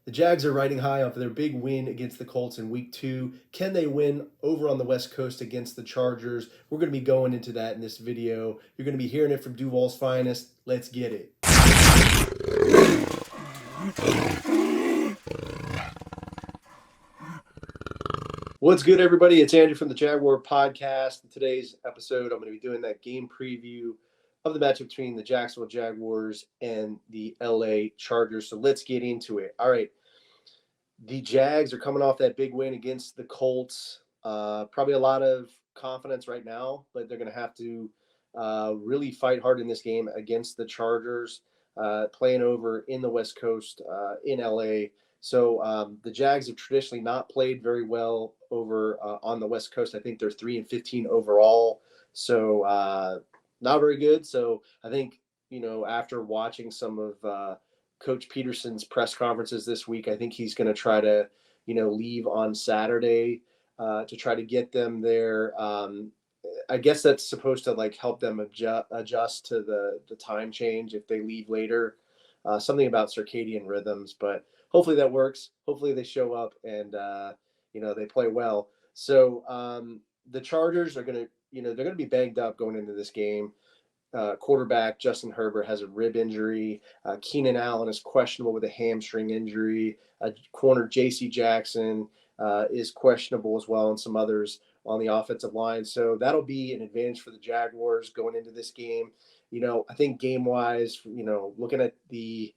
The Jags are riding high off of their big win against the Colts in week 2. Can they win over on the West Coast against the Chargers? We're going to be going into that in this video. You're going to be hearing it from Duval's finest. Let's get it. What's good, everybody? It's Andrew from the Jaguar podcast. In today's episode, I'm going to be doing that game preview of the matchup between the Jacksonville Jaguars and the LA Chargers. So let's get into it. All right. The Jags are coming off that big win against the Colts. Probably a lot of confidence right now, but they're going to have to really fight hard in this game against the Chargers, playing over in the West Coast in LA. So the Jags have traditionally not played very well over on the West Coast. I think they're 3-15 overall, so not very good. So I think after watching some of Coach Peterson's press conferences this week, I think he's going to try to leave on Saturday to try to get them there. I guess that's supposed to help them adjust to the time change if they leave later. Something about circadian rhythms, but hopefully that works. Hopefully they show up and they play well. So the Chargers are going to they're going to be banged up going into this game. Quarterback Justin Herbert has a rib injury. Keenan Allen is questionable with a hamstring injury. Corner J.C. Jackson is questionable as well, and some others on the offensive line. So that'll be an advantage for the Jaguars going into this game. I think game-wise, looking at the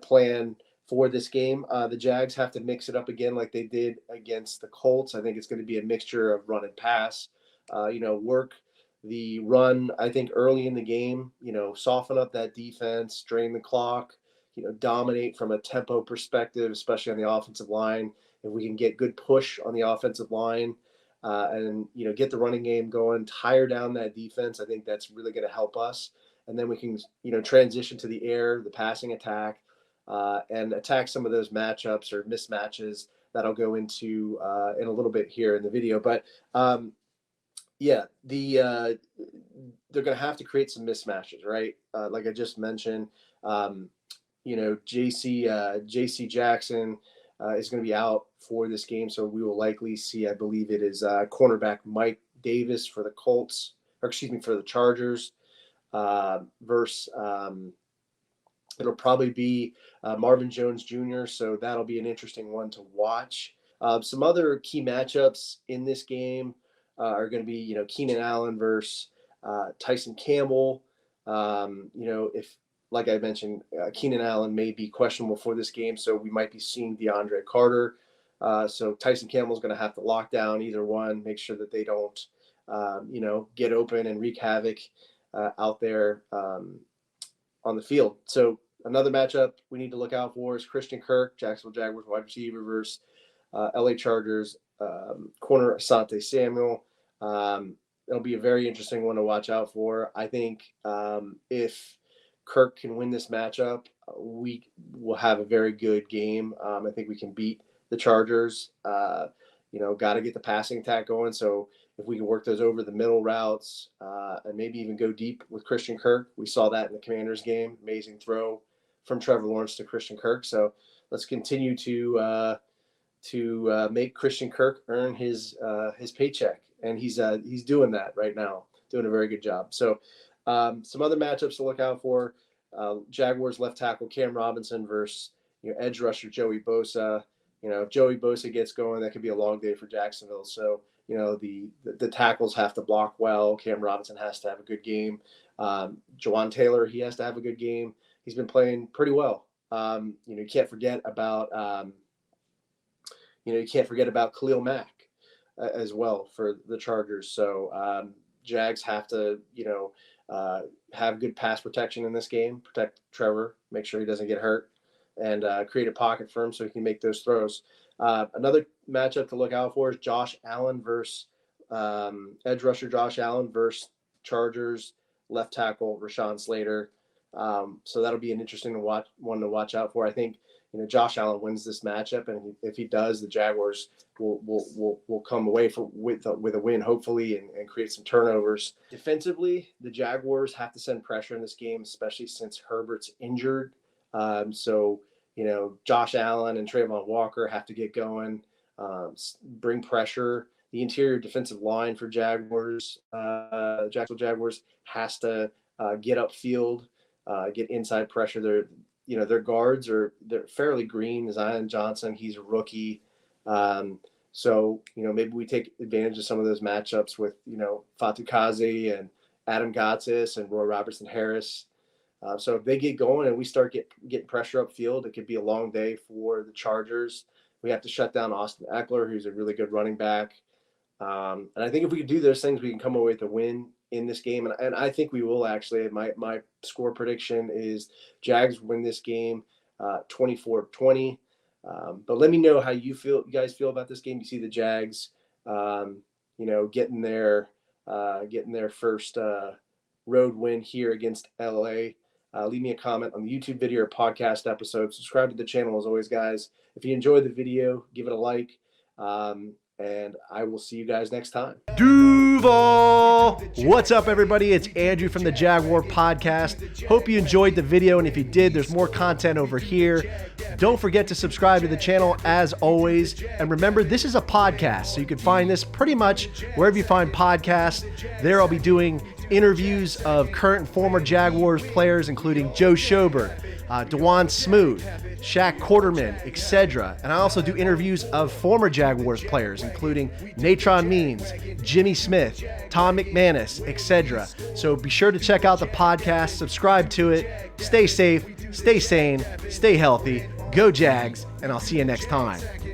plan for this game, the Jags have to mix it up again like they did against the Colts. I think it's going to be a mixture of run and pass. Work the run, I think, early in the game, soften up that defense, drain the clock, dominate from a tempo perspective, especially on the offensive line. If we can get good push on the offensive line and get the running game going, tire down that defense, I think that's really going to help us. And then we can, transition to the air, the passing attack, and attack some of those matchups or mismatches that I'll go into in a little bit here in the video. But they're going to have to create some mismatches, right? Like I just mentioned, J.C. Jackson is going to be out for this game, so we will likely see, I believe it is cornerback Mike Davis for the Colts, for the Chargers, versus it'll probably be Marvin Jones Jr., so that'll be an interesting one to watch. Some other key matchups in this game are going to be, Keenan Allen versus Tyson Campbell. If, like I mentioned, Keenan Allen may be questionable for this game, so we might be seeing DeAndre Carter. So Tyson Campbell's going to have to lock down either one, make sure that they don't, get open and wreak havoc out there on the field. So another matchup we need to look out for is Christian Kirk, Jacksonville Jaguars wide receiver versus LA Chargers corner Asante Samuel. It'll be a very interesting one to watch out for. I think if Kirk can win this matchup, we will have a very good game. I think we can beat the Chargers. Got to get the passing attack going. So if we can work those over the middle routes and maybe even go deep with Christian Kirk, we saw that in the Commanders game. Amazing throw from Trevor Lawrence to Christian Kirk. So let's continue to make Christian Kirk earn his paycheck, and he's doing that right now, doing a very good job. So some other matchups to look out for: Jaguars left tackle Cam Robinson versus edge rusher Joey Bosa. If Joey Bosa gets going, that could be a long day for Jacksonville. So the tackles have to block well. Cam Robinson has to have a good game. Jawan Taylor, he has to have a good game. He's been playing pretty well. You can't forget about Khalil Mack as well for the Chargers. So Jags have to, have good pass protection in this game, protect Trevor, make sure he doesn't get hurt, and create a pocket for him so he can make those throws. Another matchup to look out for is Josh Allen versus edge rusher Josh Allen versus Chargers left tackle Rashawn Slater. So that'll be an interesting one to watch out for. I think Josh Allen wins this matchup, and if he does, the Jaguars will come away with a win, hopefully, and create some turnovers. Defensively, the Jaguars have to send pressure in this game, especially since Herbert's injured. So Josh Allen and Trayvon Walker have to get going, bring pressure. The interior defensive line for Jacksonville Jaguars has to get upfield, get inside pressure. Their guards they're fairly green. Zion Johnson, he's a rookie. So maybe we take advantage of some of those matchups with, Fatukasi and Adam Gotsis and Roy Robertson Harris. So if they get going and we start getting pressure upfield, it could be a long day for the Chargers. We have to shut down Austin Eckler, who's a really good running back. And I think if we do those things, we can come away with a win in this game. And I think we will actually. My score prediction is Jags win this game 24-20. But let me know how you guys feel about this game. You see the Jags, getting their first road win here against LA. Leave me a comment on the YouTube video or podcast episode. Subscribe to the channel as always, guys. If you enjoyed the video, give it a like. And I will see you guys next time. Duval! What's up, everybody? It's Andrew from the Jaguar Podcast. Hope you enjoyed the video, and if you did, there's more content over here. Don't forget to subscribe to the channel as always. And remember, this is a podcast, so you can find this pretty much wherever you find podcasts. There I'll be doing interviews of current and former Jaguars players, including Joe Schobert, DeJuan Smoot, Shaq Quarterman, etc. And I also do interviews of former Jaguars players, including Natron Means, Jimmy Smith, Tom McManus, etc. So be sure to check out the podcast, subscribe to it, stay safe, stay sane, stay healthy, go Jags, and I'll see you next time.